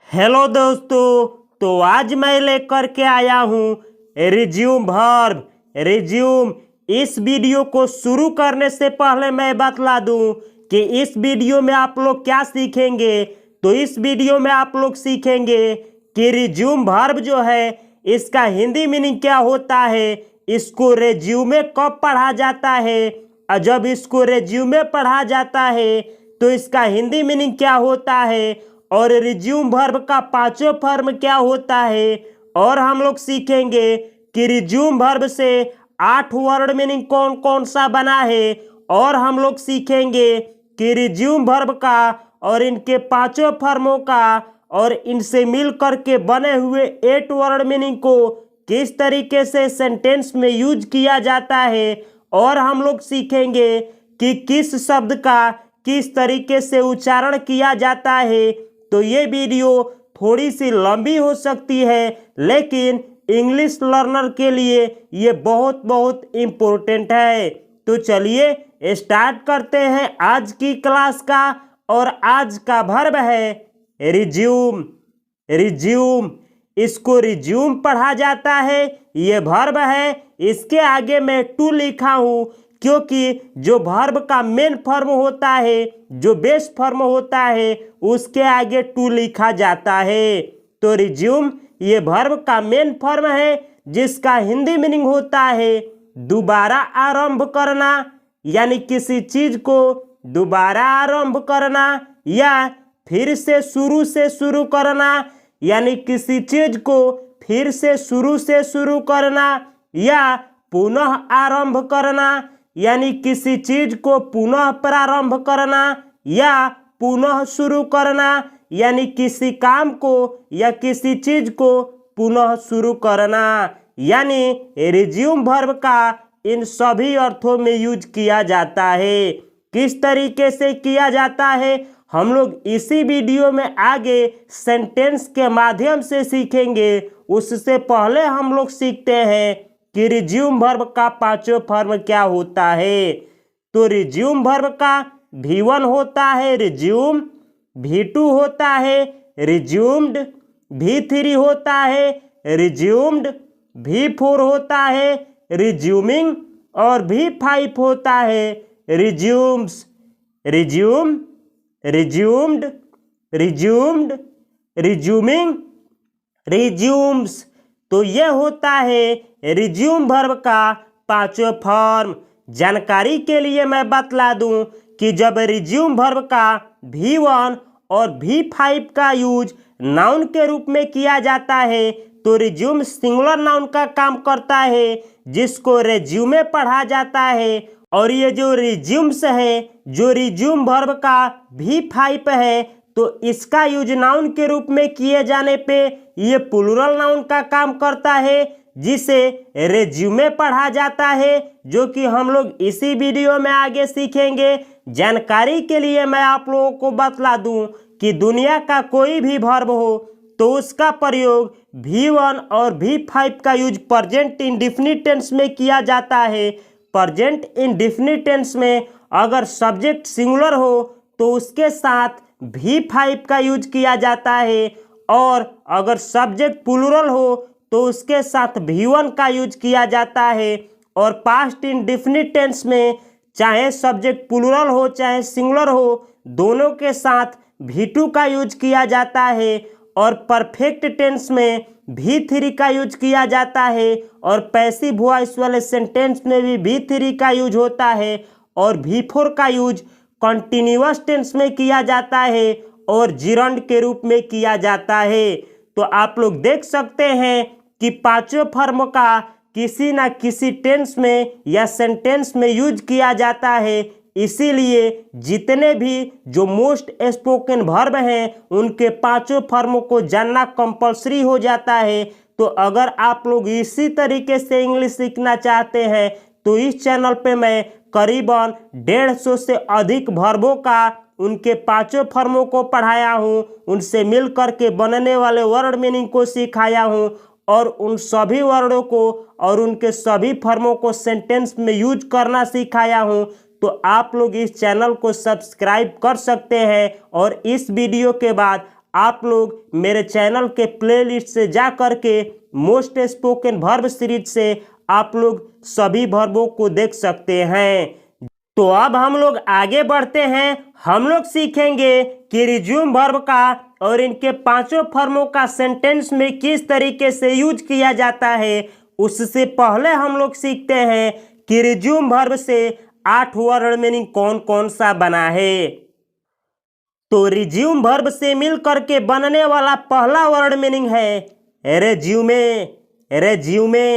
Hello दोस्तों, तो आज मैं लेकर के आया हूँ रिज्यूम वर्ब। रिज्यूम। इस वीडियो को शुरू करने से पहले मैं बतला दूं कि इस वीडियो में आप लोग क्या सीखेंगे। तो इस वीडियो में आप लोग सीखेंगे कि रिज्यूम वर्ब जो है इसका हिंदी मीनिंग क्या होता है, इसको रेज्यूमे कब पढ़ा जाता है, और जब इसको रेज्यूमे पढ़ा जाता है तो इसका हिंदी मीनिंग क्या होता है, और रिज्यूम वर्ब का पांचों फॉर्म क्या होता है। और हम लोग सीखेंगे कि रिज्यूम वर्ब से 8 वर्ड मीनिंग कौन कौन सा बना है। और हम लोग सीखेंगे कि रिज्यूम वर्ब का और इनके पांचों फॉर्मों का और इनसे मिल करके बने हुए 8 वर्ड मीनिंग को किस तरीके से सेंटेंस में यूज किया जाता है। और हम लोग सीखेंगे कि किस शब्द का किस तरीके से उच्चारण किया जाता है। तो ये वीडियो थोड़ी सी लंबी हो सकती है, लेकिन इंग्लिश लर्नर के लिए ये बहुत बहुत इम्पोर्टेंट है। तो चलिए स्टार्ट करते हैं आज की क्लास का। और आज का वर्ब है रिज्यूम। रिज्यूम, इसको रिज्यूम पढ़ा जाता है, ये वर्ब है। इसके आगे मैं टू लिखा हूँ क्योंकि जो वर्ब का मेन फॉर्म होता है, जो बेस फॉर्म होता है, उसके आगे टू लिखा जाता है। तो रिज्यूम ये वर्ब का मेन फॉर्म है, जिसका हिंदी मीनिंग होता है दोबारा आरंभ करना, यानी किसी चीज को दोबारा आरंभ करना, या फिर से शुरू करना, यानी किसी चीज को फिर से शुरू करना, या पुनः आरंभ करना, यानी किसी चीज को पुनः प्रारंभ करना, या पुनः शुरू करना, यानी किसी काम को या किसी चीज को पुनः शुरू करना। यानी रिज्यूम वर्ब का इन सभी अर्थों में यूज किया जाता है। किस तरीके से किया जाता है हम लोग इसी वीडियो में आगे सेंटेंस के माध्यम से सीखेंगे। उससे पहले हम लोग सीखते हैं कि रिज्यूम वर्ब का पांचों फॉर्म क्या होता है। तो रिज्यूम वर्ब का V1 होता है रिज्यूम, V2 होता है रिज्यूम्ड, V3 होता है रिज्यूम्ड, V4 होता है रिज्यूमिंग, और V5 होता है resumes. Resume, resumed, resumed, resuming, resumes. तो यह होता है रिज्यूम वर्ब का पांचों फॉर्म। जानकारी के लिए मैं बतला दूं कि जब रिज्यूम वर्ब का V1 और V5 का यूज नाउन के रूप में किया जाता है तो रिज्यूम सिंगुलर नाउन का काम करता है, जिसको रेज्यूमे पढ़ा जाता है। और ये जो रिज्यूम्स है, जो रिज्यूम वर्ब का V5 है, तो इसका यूज नाउन के रूप में किए जाने पे ये प्लूरल नाउन का काम करता है, जिसे रेज्यूमे पढ़ा जाता है, जो कि हम लोग इसी वीडियो में आगे सीखेंगे। जानकारी के लिए मैं आप लोगों को बतला दूं कि दुनिया का कोई भी वर्ब हो तो उसका प्रयोग V1 और V5 का यूज प्रेजेंट इंडेफिनिट टेंस में किया जाता है। प्रेजेंट इंडेफिनिट टेंस में अगर सब्जेक्ट सिंगुलर हो तो उसके साथ V5 का यूज किया जाता है, और अगर सब्जेक्ट प्लूरल हो तो उसके साथ V1 का यूज किया जाता है। और पास्ट इंडेफिनिट टेंस में चाहे सब्जेक्ट प्लूरल हो चाहे सिंगुलर हो, दोनों के साथ V2 का यूज किया जाता है। और परफेक्ट टेंस में V3 का यूज किया जाता है, और पैसिव वॉइस वाले सेंटेंस में भी V3 का यूज होता है। और V4 का यूज कंटिन्यूअस टेंस में किया जाता है और जिरंड के रूप में किया जाता है। तो आप लोग देख सकते हैं कि पांचों फॉर्म का किसी ना किसी टेंस में या सेंटेंस में यूज किया जाता है। इसीलिए जितने भी जो मोस्ट स्पोकन वर्ब हैं उनके पांचों फॉर्मों को जानना कंपलसरी हो जाता है। तो अगर आप लोग इसी तरीके से इंग्लिश सीखना चाहते हैं तो इस चैनल पे मैं करीबन 150 से अधिक वर्बों का उनके पांचों फॉर्मों को पढ़ाया हूँ, उनसे मिल करके बनने वाले वर्ड मीनिंग को सिखाया हूँ, और उन सभी वर्डों को और उनके सभी फॉर्मों को सेंटेंस में यूज करना सिखाया हूँ। तो आप लोग इस चैनल को सब्सक्राइब कर सकते हैं, और इस वीडियो के बाद आप लोग मेरे चैनल के प्लेलिस्ट से जा करके मोस्ट स्पोकन वर्ब सीरीज से आप लोग सभी वर्बों को देख सकते हैं। तो अब हम लोग आगे बढ़ते हैं। हम लोग सीखेंगे कि रिज्यूम वर्ब का और इनके पांचों फॉर्मों का सेंटेंस में किस तरीके से यूज किया जाता है। उससे पहले हम लोग सीखते हैं कि रिज्यूम वर्ब से 8 वर्ड मीनिंग कौन कौन सा बना है। तो रिज्यूम वर्ब से मिल करके बनने वाला पहला वर्ड मीनिंग है रेज्यूमे। रेज्यूमे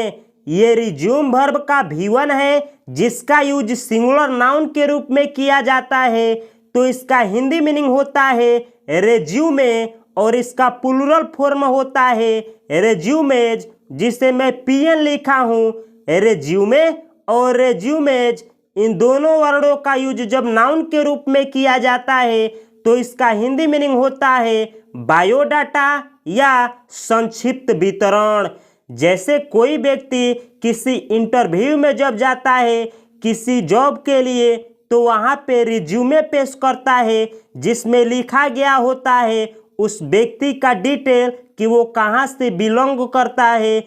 ये रिज्यूम वर्ब का V1 है जिसका यूज सिंगुलर नाउन के रूप में किया जाता है। तो इसका हिंदी मीनिंग होता है रेज्यूमे और इसका प्लूरल फॉर्म होता है रेज्यूमेज, जिसे मैं PN लिखा हूँ। रेज्यूमे और रेज्यूमेज इन दोनों वर्डों का यूज जब नाउन के रूप में किया जाता है तो इसका हिंदी मीनिंग होता है बायोडाटा या संक्षिप्त वितरण। जैसे कोई व्यक्ति किसी इंटरव्यू में जब जाता है किसी जॉब के लिए तो वहाँ पे रिज्यूमे पेश करता है जिसमें लिखा गया होता है उस व्यक्ति का डिटेल कि वो कहाँ से बिलोंग करता है,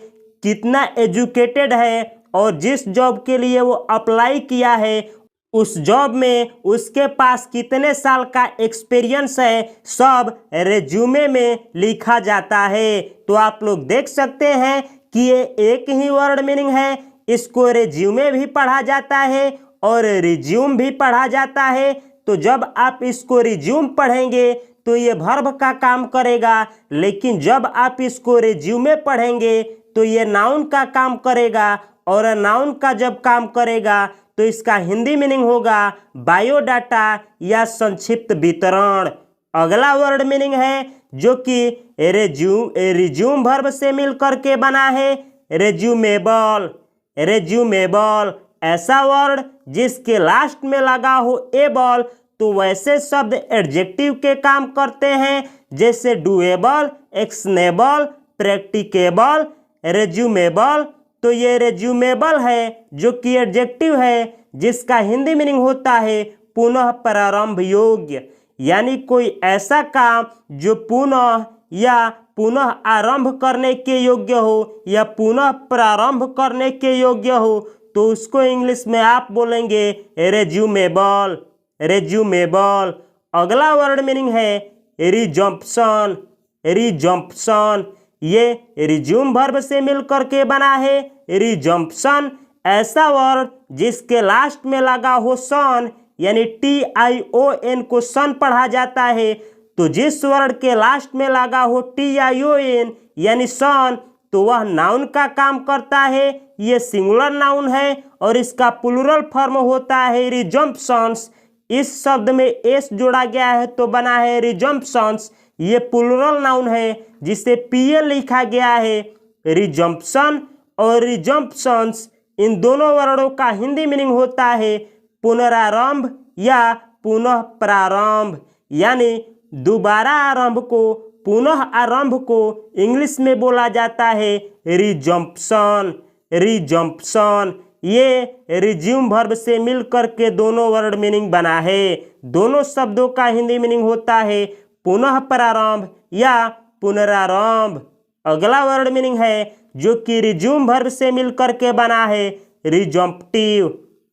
कितना एजुकेटेड है और जिस जॉब के लिए वो अप्लाई किया है उस जॉब में उसके पास कितने साल का एक्सपीरियंस है, सब रेज्यूमे में लिखा जाता है। तो आप लोग देख सकते हैं कि ये एक ही वर्ड मीनिंग है। इसको रेज्यूमे भी पढ़ा जाता है और रिज्यूम भी पढ़ा जाता है। तो जब आप इसको रिज्यूम पढ़ेंगे तो ये वर्ब का काम करेगा, लेकिन जब आप इसको रेज्यूमे पढ़ेंगे तो ये नाउन का काम करेगा और नाउन का जब काम करेगा तो इसका हिंदी मीनिंग होगा बायोडाटा या संक्षिप्त वितरण। अगला वर्ड मीनिंग है जो कि रिज्यूम वर्ब से मिल करके बना है रेज्यूमेबल। रेज्यूमेबल ऐसा वर्ड जिसके लास्ट में लगा हो एबल। तो वैसे शब्द एडजेक्टिव के काम करते हैं जैसे डूएबल, एक्शनेबल, प्रैक्टिकेबल, रेज्यूमेबल। तो ये रेज्यूमेबल है जो कि एडजेक्टिव है जिसका हिंदी मीनिंग होता है पुनः प्रारंभ योग्य, यानी कोई ऐसा काम जो पुनः या पुनः आरंभ करने के योग्य हो या पुनः प्रारंभ करने के योग्य हो तो उसको इंग्लिश में आप बोलेंगे रेज्यूमेबल। रेज्यूमेबल। अगला वर्ड मीनिंग है रिजम्पशन। रिजम्पशन ये रिज्यूम वर्ब से मिल करके बना है रिजम्पशन ऐसा वर्ड जिसके लास्ट में लगा हो सन, यानी TION को सन पढ़ा जाता है। तो जिस वर्ड के लास्ट में लगा हो TION यानी सन तो वह नाउन का काम करता है। ये सिंगुलर नाउन है और इसका प्लूरल फॉर्म होता है रिजम्पशंस। इस शब्द में एस जोड़ा गया है तो बना है रिजम्पशंस। ये प्लूरल नाउन है जिसे PN लिखा गया है। रिजम्पशन और रिजम्पशंस इन दोनों वर्डों का हिंदी मीनिंग होता है पुनरारंभ या पुनः प्रारंभ, यानी दोबारा आरंभ को, पुनः आरंभ को इंग्लिश में बोला जाता है रिजम्पशन। रिजम्पशन ये रिज्यूम वर्ब से मिल करके दोनों वर्ड मीनिंग बना है। दोनों शब्दों का हिंदी मीनिंग होता है पुनः प्रारंभ या पुनरारंभ। अगला वर्ड मीनिंग है जो कि रिज्यूम वर्ब से मिल करके बना है रिजम्पटिव।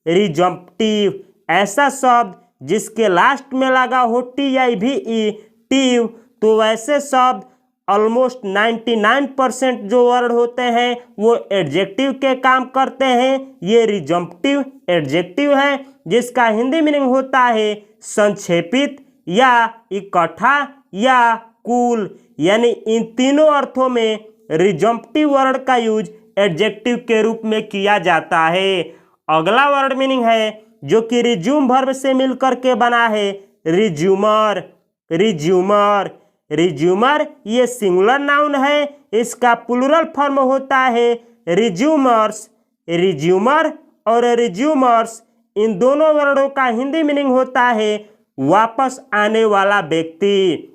रिजम्पटिव ऐसा शब्द जिसके लास्ट में लगा हो TIVE टिव। तो वैसे शब्द ऑलमोस्ट 99% जो वर्ड होते हैं वो एडजेक्टिव के काम करते हैं। ये रिजम्पटिव एडजेक्टिव है जिसका हिंदी मीनिंग होता है संक्षेपित या इकट्ठा या कुल, यानी इन तीनों अर्थों में रिजम्पटिव वर्ड का यूज एडजेक्टिव के रूप में किया जाता है। अगला वर्ड मीनिंग है जो कि रिज्यूम वर्ब से मिल करके बना है रिज्यूमर। रिज्यूमर। रिज्यूमर ये सिंगुलर नाउन है, इसका प्लूरल फॉर्म होता है रिज्यूमर्स। रिज्यूमर और रिज्यूमर्स इन दोनों वर्डों का हिंदी मीनिंग होता है वापस आने वाला व्यक्ति,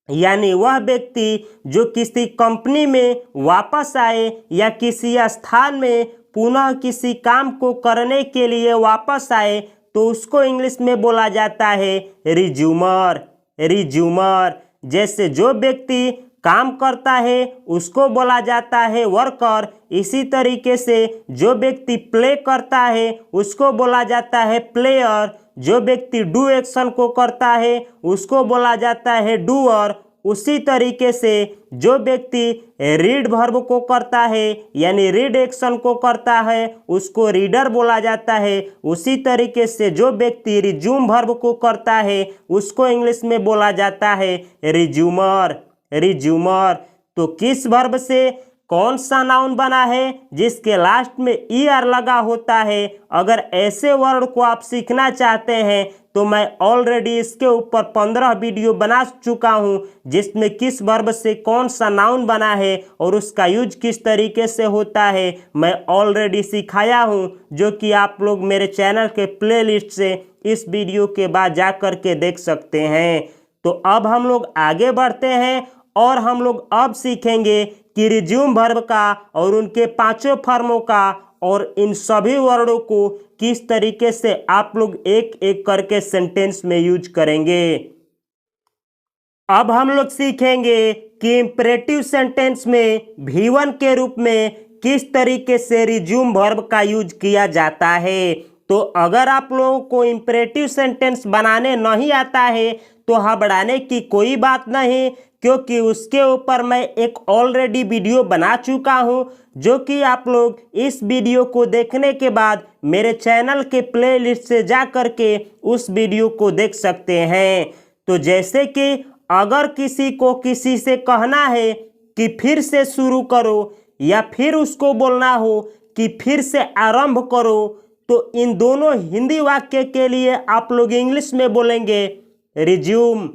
यानी वह व्यक्ति जो किसी कंपनी में वापस आए या किसी स्थान में पुनः किसी काम को करने के लिए वापस आए तो उसको इंग्लिश में बोला जाता है रिज्यूमर। रिज्यूमर। जैसे जो व्यक्ति काम करता है उसको बोला जाता है वर्कर। इसी तरीके से जो व्यक्ति प्ले करता है उसको बोला जाता है प्लेयर। जो व्यक्ति डू एक्शन को करता है उसको बोला जाता है डूअर। उसी तरीके से जो व्यक्ति रीड वर्ब को करता है यानी रीड एक्शन को करता है उसको रीडर बोला जाता है। उसी तरीके से जो व्यक्ति रिज्यूम वर्ब को करता है उसको इंग्लिश में बोला जाता है रिज्यूमर। रिज्यूमर। तो किस वर्ब से कौन सा नाउन बना है जिसके लास्ट में ईआर लगा होता है? अगर ऐसे वर्ड को आप सीखना चाहते हैं तो मैं ऑलरेडी इसके ऊपर 15 वीडियो बना चुका हूं जिसमें किस वर्ब से कौन सा नाउन बना है और उसका यूज किस तरीके से होता है मैं ऑलरेडी सिखाया हूं, जो कि आप लोग मेरे चैनल के प्लेलिस्ट से इस वीडियो के बाद जा कर के देख सकते हैं। तो अब हम लोग आगे बढ़ते हैं और हम लोग अब सीखेंगे कि रिज्यूम वर्ब का और उनके 5 फॉर्मों का और इन सभी वर्डों को किस तरीके से आप लोग एक एक करके सेंटेंस में यूज करेंगे। अब हम लोग सीखेंगे कि इंपरेटिव सेंटेंस में V1 के रूप में किस तरीके से रिज्यूम वर्ब का यूज किया जाता है। तो अगर आप लोगों को इंपरेटिव सेंटेंस बनाने नहीं आता है तो घबराने की कोई बात नहीं, क्योंकि उसके ऊपर मैं एक ऑलरेडी वीडियो बना चुका हूं जो कि आप लोग इस वीडियो को देखने के बाद मेरे चैनल के प्लेलिस्ट से जा कर के उस वीडियो को देख सकते हैं। तो जैसे कि अगर किसी को किसी से कहना है कि फिर से शुरू करो या फिर उसको बोलना हो कि फिर से आरंभ करो, तो इन दोनों हिंदी वाक्य के लिए आप लोग इंग्लिश में बोलेंगे रिज्यूम।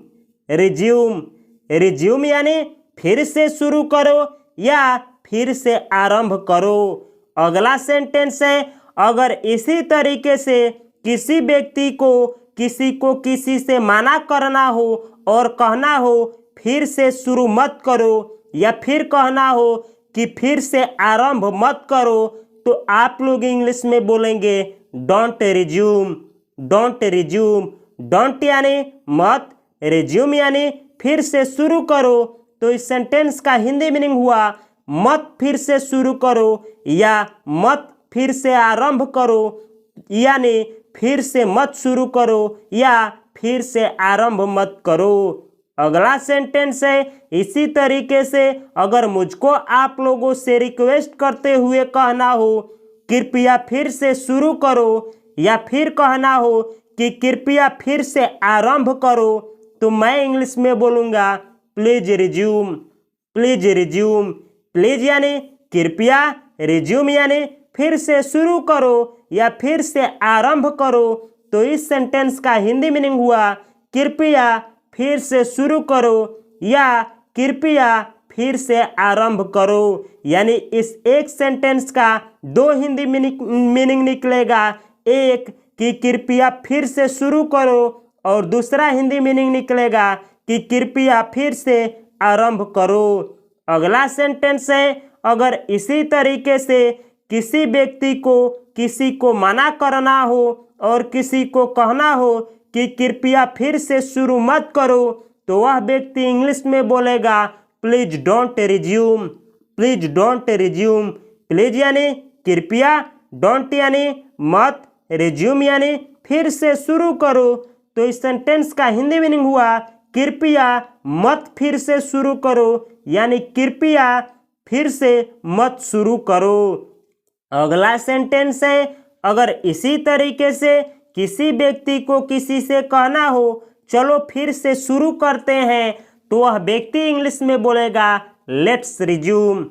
रिज्यूम। रिज्यूम यानी फिर से शुरू करो या फिर से आरंभ करो। अगला सेंटेंस है, अगर इसी तरीके से किसी व्यक्ति को किसी से मना करना हो और कहना हो फिर से शुरू मत करो या फिर कहना हो कि फिर से आरंभ मत करो, तो आप लोग इंग्लिश में बोलेंगे don't resume. Don't resume. Don't यानी मत, रिज्यूम यानी फिर से शुरू करो। तो इस सेंटेंस का हिंदी मीनिंग हुआ मत फिर से शुरू करो या मत फिर से आरंभ करो, यानी फिर से मत शुरू करो या फिर से आरंभ मत करो। अगला सेंटेंस है, इसी तरीके से अगर मुझको आप लोगों से रिक्वेस्ट करते हुए कहना हो कृपया फिर से शुरू करो या फिर कहना हो कि कृपया फिर से आरंभ करो, तो मैं इंग्लिश में बोलूँगा please resume. Please resume. Please यानी कृपया, रिज्यूम यानी फिर से शुरू करो या फिर से आरंभ करो। तो इस सेंटेंस का हिंदी मीनिंग हुआ कृपया फिर से शुरू करो या कृपया फिर से आरंभ करो। यानी इस एक सेंटेंस का 2 हिंदी मीनिंग निकलेगा, एक कि कृपया फिर से शुरू करो और दूसरा हिंदी मीनिंग निकलेगा कि कृपया फिर से आरंभ करो। अगला सेंटेंस है, अगर इसी तरीके से किसी व्यक्ति को किसी को मना करना हो और किसी को कहना हो कि कृपया फिर से शुरू मत करो, तो वह व्यक्ति इंग्लिश में बोलेगा please don't resume. Please don't resume. Please यानी कृपया, डोंट यानी मत, रिज्यूम यानी फिर से शुरू करो। तो इस सेंटेंस का हिंदी मीनिंग हुआ कृपया मत फिर से शुरू करो, यानी कृपया फिर से मत शुरू करो। अगला सेंटेंस है, अगर इसी तरीके से किसी व्यक्ति को किसी से कहना हो चलो फिर से शुरू करते हैं, तो वह व्यक्ति इंग्लिश में बोलेगा let's resume.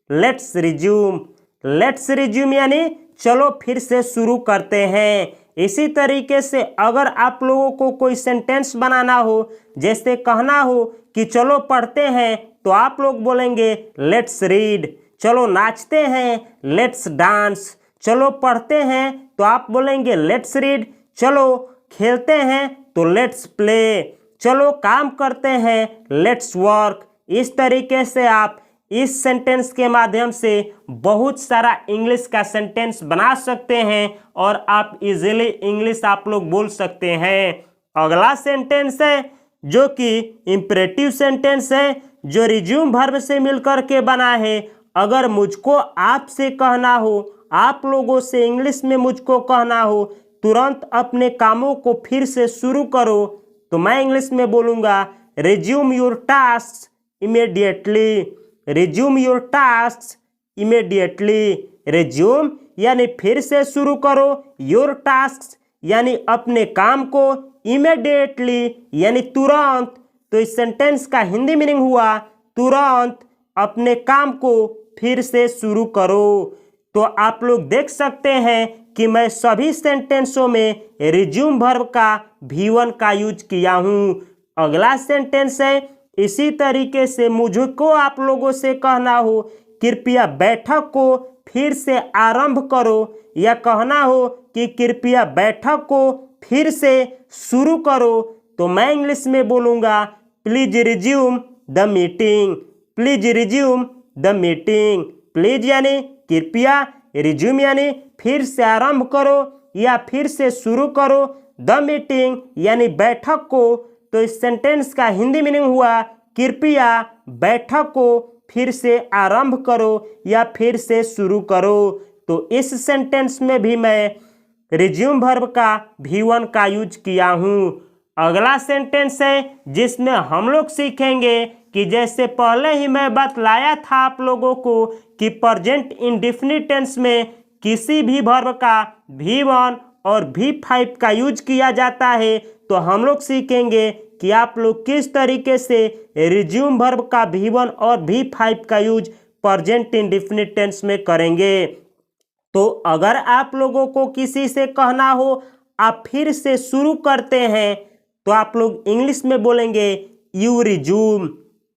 Let's resume. Let's resume यानी चलो फिर से शुरू करते हैं। इसी तरीके से अगर आप लोगों को कोई सेंटेंस बनाना हो, जैसे कहना हो कि चलो पढ़ते हैं, तो आप लोग बोलेंगे लेट्स रीड। चलो नाचते हैं, लेट्स डांस। चलो पढ़ते हैं तो आप बोलेंगे लेट्स रीड। चलो खेलते हैं तो लेट्स प्ले। चलो काम करते हैं, लेट्स वर्क। इस तरीके से आप इस सेंटेंस के माध्यम से बहुत सारा इंग्लिश का सेंटेंस बना सकते हैं और आप इजीली इंग्लिश आप लोग बोल सकते हैं। अगला सेंटेंस है, जो कि इंपरेटिव सेंटेंस है, जो रिज्यूम वर्ब से मिलकर के बना है। अगर मुझको आपसे कहना हो, आप लोगों से इंग्लिश में मुझको कहना हो तुरंत अपने कामों को फिर से शुरू करो, तो मैं इंग्लिश में बोलूँगा resume your task immediately. Resume your task immediately. Resume यानी फिर से शुरू करो, योर टास्क यानी अपने काम को, इमीडिएटली यानी तुरंत। तो इस सेंटेंस का हिंदी मीनिंग हुआ तुरंत अपने काम को फिर से शुरू करो। तो आप लोग देख सकते हैं कि मैं सभी सेंटेंसों में रिज्यूम वर्ब का V1 का यूज किया हूँ। अगला सेंटेंस है, इसी तरीके से मुझको आप लोगों से कहना हो कृपया बैठक को फिर से आरंभ करो, या कहना हो कि कृपया बैठक को फिर से शुरू करो, तो मैं इंग्लिश में बोलूँगा please resume the meeting. Please resume the meeting. Please यानी कृपया, रिज्यूम यानी फिर से आरंभ करो या फिर से शुरू करो, द मीटिंग यानी बैठक को। तो इस सेंटेंस का हिंदी मीनिंग हुआ कृपया बैठक को फिर से आरंभ करो या फिर से शुरू करो। तो इस सेंटेंस में भी मैं रिज्यूम वर्ब का V1 का यूज किया हूँ। अगला सेंटेंस है जिसमें हम लोग सीखेंगे कि जैसे पहले ही मैं बतलाया था आप लोगों को कि प्रेजेंट इंडेफिनिट टेंस में किसी भी वर्ब का V1 और V5 का यूज किया जाता है, तो हम लोग सीखेंगे कि आप लोग किस तरीके से रिज्यूम वर्ब का V1 और V5 का यूज प्रेजेंट इंडेफिनिट टेंस में करेंगे। तो अगर आप लोगों को किसी से कहना हो आप फिर से शुरू करते हैं, तो आप लोग इंग्लिश में बोलेंगे you resume.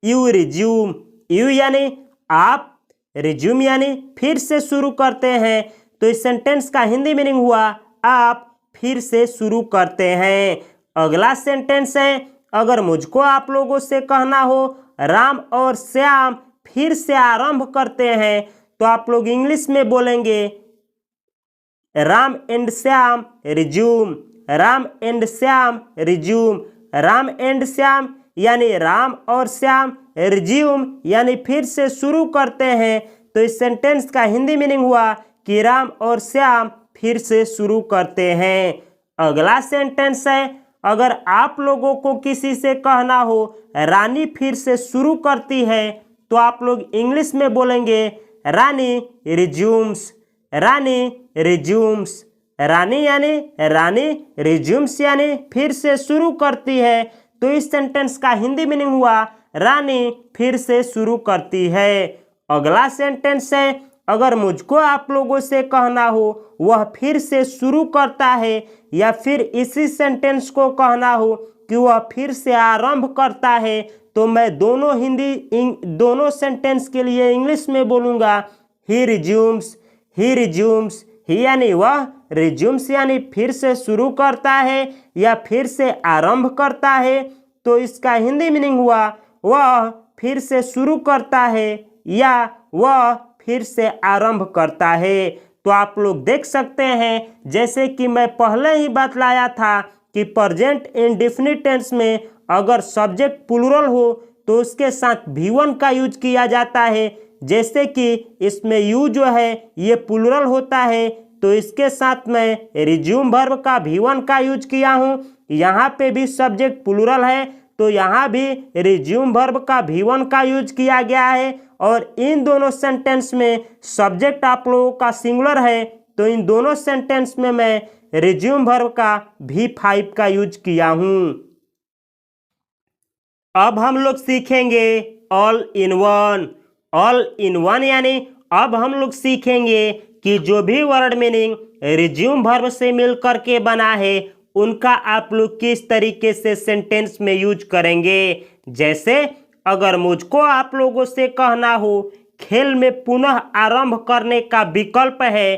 You resume. You यानी आप, रिज्यूम यानी फिर से शुरू करते हैं। तो इस सेंटेंस का हिंदी मीनिंग हुआ आप फिर से शुरू करते हैं। अगला सेंटेंस है, अगर मुझको आप लोगों से कहना हो राम और श्याम फिर से आरंभ करते हैं, तो आप लोग इंग्लिश में बोलेंगे Ram and Shyam resume. Ram and Shyam resume. Ram and Shyam यानी राम और श्याम, रिज्यूम यानी फिर से शुरू करते हैं। तो इस सेंटेंस का हिंदी मीनिंग हुआ कि राम और श्याम फिर से शुरू करते हैं। अगला सेंटेंस है, अगर आप लोगों को किसी से कहना हो रानी फिर से शुरू करती है, तो आप लोग इंग्लिश में बोलेंगे रानी रिज्यूम्स। रानी रिज्यूम्स। रानी यानी रानी, रिज्यूम्स यानी फिर से शुरू करती है। तो इस सेंटेंस का हिंदी मीनिंग हुआ रानी फिर से शुरू करती है। अगला सेंटेंस है, अगर मुझको आप लोगों से कहना हो वह फिर से शुरू करता है, या फिर इसी सेंटेंस को कहना हो कि वह फिर से आरंभ करता है, तो मैं दोनों सेंटेंस के लिए इंग्लिश में बोलूँगा ही रिज्यूम्स। ही रिज्यूम्स। ही यानी वह, रिज्यूम्स यानी फिर से शुरू करता है या फिर से आरंभ करता है। तो इसका हिंदी मीनिंग हुआ वह फिर से शुरू करता है या वह फिर से आरंभ करता है। तो आप लोग देख सकते हैं, जैसे कि मैं पहले ही बतलाया था कि प्रेजेंट इंडेफिनिट टेंस में अगर सब्जेक्ट प्लूरल हो तो उसके साथ V1 का यूज किया जाता है। जैसे कि इसमें यू जो है ये प्लूरल होता है, तो इसके साथ मैं रिज्यूम वर्ब का V1 का यूज किया हूँ। यहाँ पे भी सब्जेक्ट प्लूरल है, तो यहाँ भी रिज्यूम वर्ब का V1 का यूज किया गया है। और इन दोनों सेंटेंस में सब्जेक्ट आप लोगों का सिंगुलर है, तो इन दोनों सेंटेंस में मैं रिज्यूम वर्ब का V5 का यूज किया हूँ। अब हम लोग सीखेंगे all in one. All in one यानी अब हम लोग सीखेंगे कि जो भी वर्ड मीनिंग रिज्यूम वर्ब से मिल करके बना है उनका आप लोग किस तरीके से सेंटेंस में यूज करेंगे। जैसे अगर मुझको आप लोगों से कहना हो खेल में पुनः आरंभ करने का विकल्प है,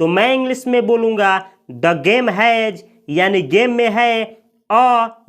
तो मैं इंग्लिश में बोलूँगा द गेम हैज यानी गेम में है,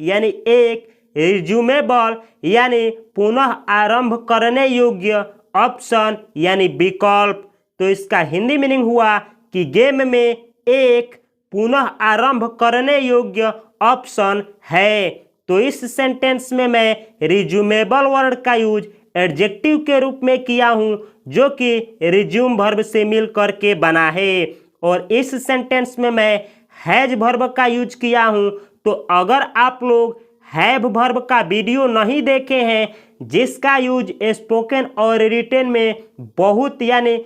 यानी एक, रिज्यूमेबल यानी पुनः आरंभ करने योग्य, ऑप्शन यानी विकल्प। तो इसका हिंदी मीनिंग हुआ कि गेम में एक पुनः आरंभ करने योग्य ऑप्शन है। तो इस सेंटेंस में मैं रिज्यूमेबल वर्ड का यूज एडजेक्टिव के रूप में किया हूं, जो कि रिज्यूम वर्ब से मिल करके बना है। और इस सेंटेंस में मैं हैज वर्ब का यूज किया हूं। तो अगर आप लोग हैव वर्ब का वीडियो नहीं देखे हैं, जिसका यूज स्पोकन और रिटेन में बहुत यानी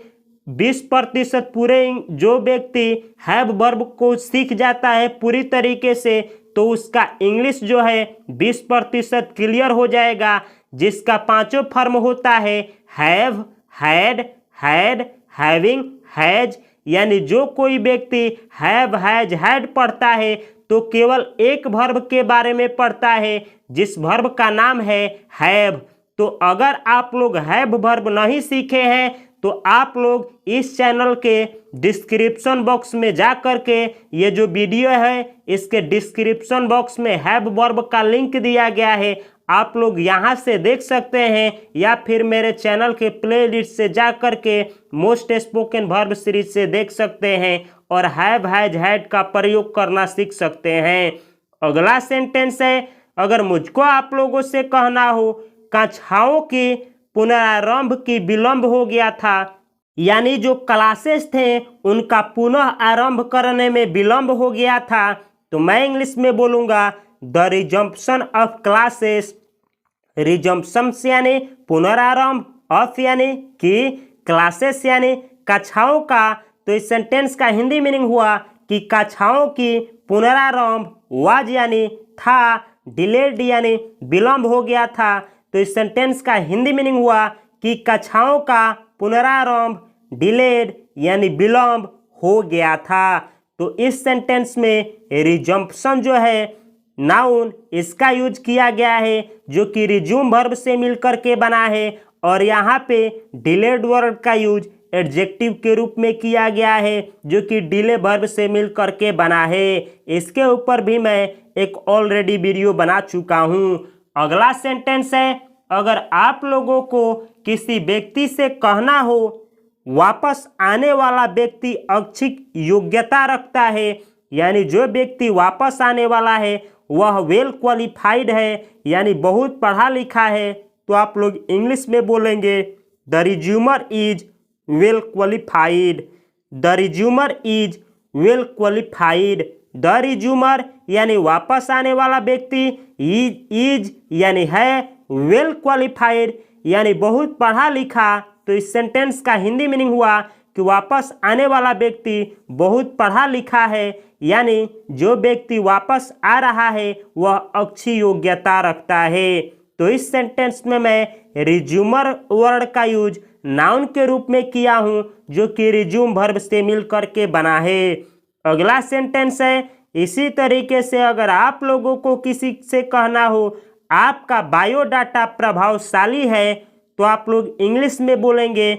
20% पूरे जो व्यक्ति हैव वर्ब को सीख जाता है पूरी तरीके से, तो उसका इंग्लिश जो है 20% क्लियर हो जाएगा, जिसका 5 फॉर्म होता है have, had, had, having, has. यानी जो कोई व्यक्ति हैव, हैज, हैड पढ़ता है तो केवल एक वर्ब के बारे में पढ़ता है, जिस वर्ब का नाम है हैव। तो अगर आप लोग हैव वर्ब नहीं सीखे हैं तो आप लोग इस चैनल के डिस्क्रिप्शन बॉक्स में जा कर के ये जो वीडियो है इसके डिस्क्रिप्शन बॉक्स में हैव वर्ब का लिंक दिया गया है, आप लोग यहाँ से देख सकते हैं, या फिर मेरे चैनल के प्लेलिस्ट से जा कर के मोस्ट स्पोकन वर्ब सीरीज से देख सकते हैं और हैव, हैज, हैड का प्रयोग करना सीख सकते हैं। अगला सेंटेंस है, अगर मुझको आप लोगों से कहना हो कक्षाओं की पुनरारंभ की विलंब हो गया था, यानी जो क्लासेस थे उनका पुनः आरंभ करने में विलंब हो गया था, तो मैं इंग्लिश में बोलूँगा the resumption of classes. Resumption यानी पुनरारंभ, ऑफ यानी कि, क्लासेस यानी कक्षाओं का। तो इस सेंटेंस का हिंदी मीनिंग हुआ कि कक्षाओं की पुनरारंभ, वाज यानी था, डिलेड यानी विलंब हो गया था। तो इस सेंटेंस का हिंदी मीनिंग हुआ कि कक्षाओं का पुनरारंभ डिलेड यानी विलंब हो गया था। तो इस सेंटेंस में रिजम्पशन जो है नाउन, इसका यूज किया गया है, जो कि रिज्यूम वर्ब से मिलकर के बना है। और यहाँ पे डिलेड वर्ड का यूज एडजेक्टिव के रूप में किया गया है, जो कि डिले वर्ब से मिलकर के बना है। इसके ऊपर भी मैं एक ऑलरेडी वीडियो बना चुका हूँ। अगला सेंटेंस है, अगर आप लोगों को किसी व्यक्ति से कहना हो वापस आने वाला व्यक्ति ऐच्छिक योग्यता रखता है, यानी जो व्यक्ति वापस आने वाला है वह वेल क्वालिफाइड है, यानी बहुत पढ़ा लिखा है, तो आप लोग इंग्लिश में बोलेंगे the resumer is well qualified. The resumer is well qualified. The resumer यानी वापस आने वाला व्यक्ति, इज यानी है, वेल क्वालिफाइड यानी बहुत पढ़ा लिखा। तो इस सेंटेंस का हिंदी मीनिंग हुआ कि वापस आने वाला व्यक्ति बहुत पढ़ा लिखा है, यानी जो व्यक्ति वापस आ रहा है वह अच्छी योग्यता रखता है। तो इस सेंटेंस में मैं रिज्यूमर वर्ड का यूज नाउन के रूप में किया हूं, जो कि रिज्यूम वर्ब से मिल करके बना है। अगला सेंटेंस है, इसी तरीके से अगर आप लोगों को किसी से कहना हो आपका बायोडाटा प्रभावशाली है, तो आप लोग इंग्लिश में बोलेंगे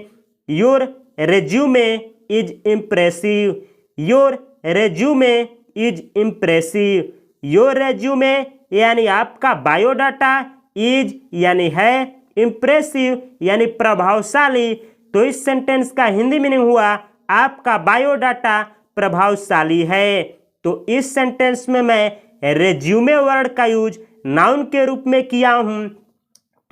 your resume is impressive. Your resume is impressive. Your resume यानी आपका बायोडाटा, इज यानी है, इम्प्रेसिव यानी प्रभावशाली। तो इस सेंटेंस का हिंदी मीनिंग हुआ आपका बायोडाटा प्रभावशाली है। तो इस सेंटेंस में मैं रेज्यूमे वर्ड का यूज नाउन के रूप में किया हूं।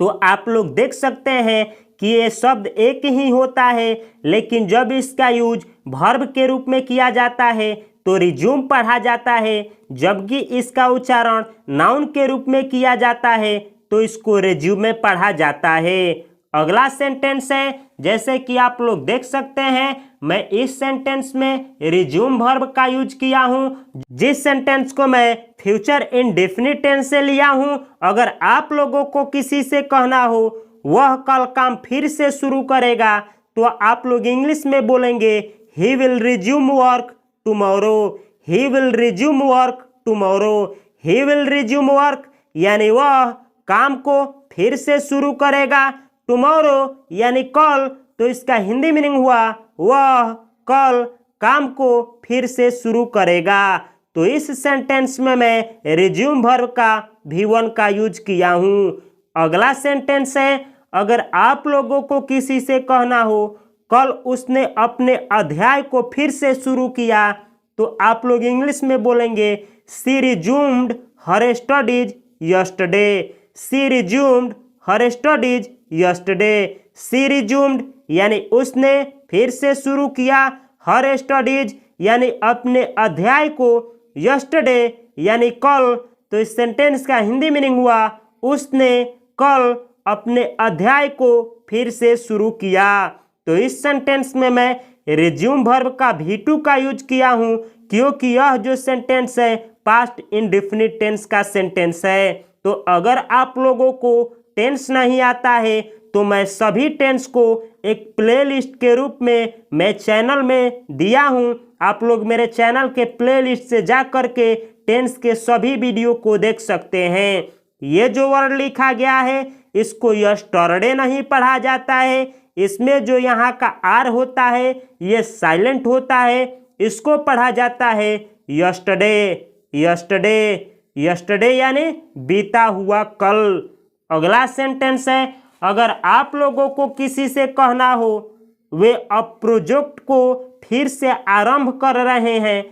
तो आप लोग देख सकते हैं कि ये शब्द एक ही होता है, लेकिन जब इसका यूज वर्ब के रूप में किया जाता है तो रिज्यूम पढ़ा जाता है, जबकि इसका उच्चारण नाउन के रूप में किया जाता है तो इसको रेज्यूमे पढ़ा जाता है। अगला सेंटेंस है, जैसे कि आप लोग देख सकते हैं, मैं इस सेंटेंस में रिज्यूम वर्ब का यूज किया हूं, जिस सेंटेंस को मैं फ्यूचर इंडेफिनिट टेंस से लिया हूं। अगर आप लोगों को किसी से कहना हो वह कल काम फिर से शुरू करेगा, तो आप लोग इंग्लिश में बोलेंगे he will resume work tomorrow. He will resume work tomorrow. He will resume work यानी वह काम को फिर से शुरू करेगा, टुमारो यानी कल। तो इसका हिंदी मीनिंग हुआ वह कल काम को फिर से शुरू करेगा। तो इस सेंटेंस में मैं रिज्यूम वर्ब का V1 का यूज किया हूं। अगला सेंटेंस है, अगर आप लोगों को किसी से कहना हो कल उसने अपने अध्याय को फिर से शुरू किया, तो आप लोग इंग्लिश में बोलेंगे she resumed her studies yesterday. She resumed her studies yesterday. She resumed यानी उसने फिर से शुरू किया her studies यानी अपने अध्याय को yesterday यानी कल। तो इस सेंटेंस का हिंदी मीनिंग हुआ उसने कल अपने अध्याय को फिर से शुरू किया। तो इस सेंटेंस में मैं रिज्यूम वर्ब का V2 का यूज किया हूं क्योंकि यह जो सेंटेंस है पास्ट इंडेफिनिट टेंस का सेंटेंस है। तो अगर आप लोगों को टेंस नहीं आता है तो मैं सभी टेंस को एक प्लेलिस्ट के रूप में मैं चैनल में दिया हूं। आप लोग मेरे चैनल के प्लेलिस्ट से जा करके टेंस के सभी वीडियो को देख सकते हैं। ये जो वर्ड लिखा गया है इसको यस्टरडे नहीं पढ़ा जाता है। इसमें जो यहाँ का आर होता है ये साइलेंट होता है, इसको पढ़ा जाता है यस्टरडे। यस्टरडे यस्टरडे यानी बीता हुआ कल। अगला सेंटेंस है, अगर आप लोगों को किसी से कहना हो वे अब प्रोजेक्ट को फिर से आरंभ कर रहे हैं,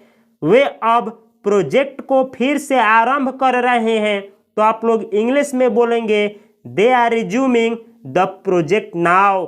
वे अब प्रोजेक्ट को फिर से आरंभ कर रहे हैं, तो आप लोग इंग्लिश में बोलेंगे they are resuming the project now.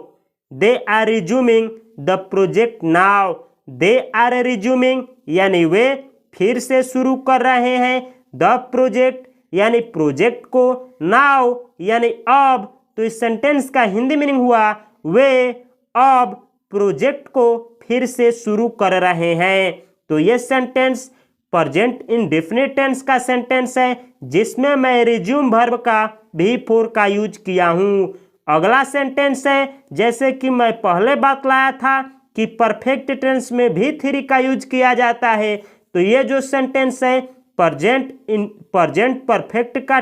They are resuming the project now. They are resuming यानी वे फिर से शुरू कर रहे हैं, द प्रोजेक्ट यानी प्रोजेक्ट को, नाउ यानी अब। तो इस सेंटेंस का हिंदी मीनिंग हुआ वे अब प्रोजेक्ट को फिर से शुरू कर रहे हैं। तो ये सेंटेंस प्रेजेंट इंडेफिनिट टेंस का सेंटेंस है जिसमें मैं रिज्यूम वर्ब का V4 का यूज किया हूं। अगला सेंटेंस है, जैसे कि मैं पहले बतलाया था कि परफेक्ट टेंस में V3 का यूज किया जाता है। तो ये जो सेंटेंस है प्रेजेंट परफेक्ट का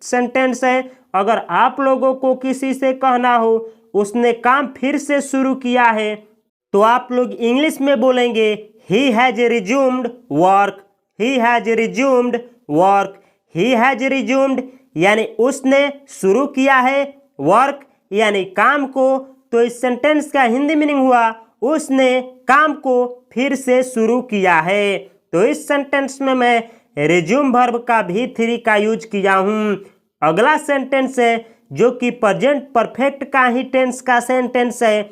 सेंटेंस है। अगर आप लोगों को किसी से कहना हो उसने काम फिर से शुरू किया है तो आप लोग इंग्लिश में बोलेंगे he has resumed work. He has resumed work. He has resumed यानी उसने शुरू किया है, वर्क यानी काम को। तो इस सेंटेंस का हिंदी मीनिंग हुआ उसने काम को फिर से शुरू किया है। तो इस सेंटेंस में मैं रिज्यूम वर्ब का V3 का यूज किया हूं। अगला सेंटेंस है जो कि प्रेजेंट परफेक्ट का ही टेंस का सेंटेंस है।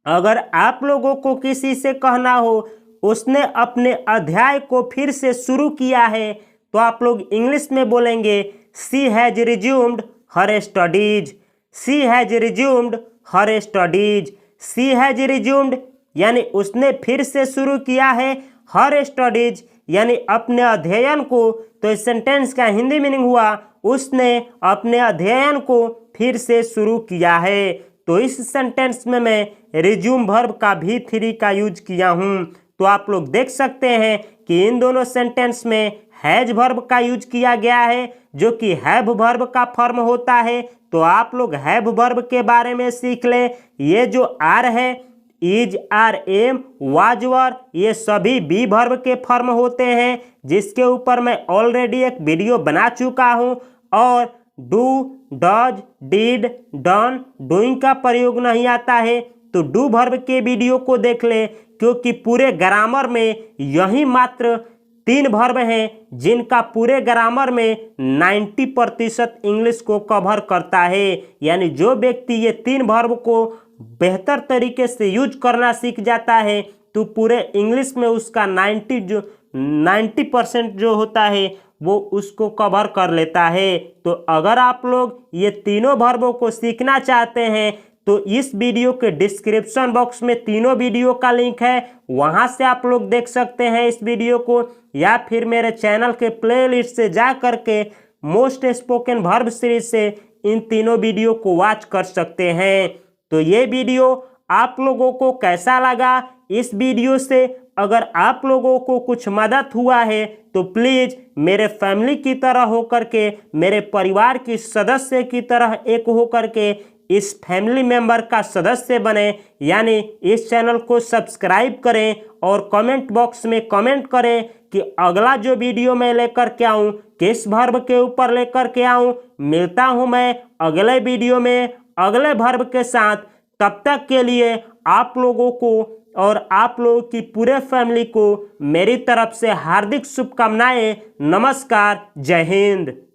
अगर आप लोगों को किसी से कहना हो उसने अपने अध्याय को फिर से शुरू किया है तो आप लोग इंग्लिश में बोलेंगे she has resumed her studies. She has resumed her studies. She has resumed यानी उसने फिर से शुरू किया है, हर स्टडीज यानी अपने अध्ययन को। तो इस सेंटेंस का हिंदी मीनिंग हुआ उसने अपने अध्ययन को फिर से शुरू किया है। तो इस सेंटेंस में मैं रिज्यूम वर्ब का V3 का यूज किया हूं। तो आप लोग देख सकते हैं कि इन दोनों सेंटेंस में हैज वर्ब का यूज किया गया है जो कि हैव वर्ब का फॉर्म होता है। तो आप लोग हैव वर्ब के बारे में सीख लें। ये जो आर है इज, आर, एम, वाज, वर, ये सभी बी वर्ब के फॉर्म होते हैं जिसके ऊपर मैं ऑलरेडी एक वीडियो बना चुका हूं। और do, does, did, done, doing का प्रयोग नहीं आता है तो डू वर्ब के वीडियो को देख लें क्योंकि पूरे ग्रामर में यही मात्र 3 वर्ब हैं जिनका पूरे ग्रामर में 90% इंग्लिश को कवर करता है। यानी जो व्यक्ति ये 3 वर्ब को बेहतर तरीके से यूज करना सीख जाता है तो पूरे इंग्लिश में उसका 90% जो होता है वो उसको कवर कर लेता है। तो अगर आप लोग ये तीनों वर्बों को सीखना चाहते हैं तो इस वीडियो के डिस्क्रिप्शन बॉक्स में तीनों वीडियो का लिंक है, वहां से आप लोग देख सकते हैं इस वीडियो को, या फिर मेरे चैनल के प्लेलिस्ट से जा करके मोस्ट स्पोकन वर्ब सीरीज से इन तीनों वीडियो को वॉच कर सकते हैं। तो ये वीडियो आप लोगों को कैसा लगा? इस वीडियो से अगर आप लोगों को कुछ मदद हुआ है तो प्लीज़ मेरे फैमिली की तरह होकर के, मेरे परिवार की सदस्य की तरह एक होकर के इस फैमिली मेंबर का सदस्य बने, यानी इस चैनल को सब्सक्राइब करें और कमेंट बॉक्स में कमेंट करें कि अगला जो वीडियो मैं लेकर के आऊँ किस वर्ब के ऊपर लेकर के आऊँ। मिलता हूँ मैं अगले वीडियो में अगले वर्ब के साथ। तब तक के लिए आप लोगों को और आप लोगों की पूरे फैमिली को मेरी तरफ से हार्दिक शुभकामनाएं। नमस्कार, जय हिंद।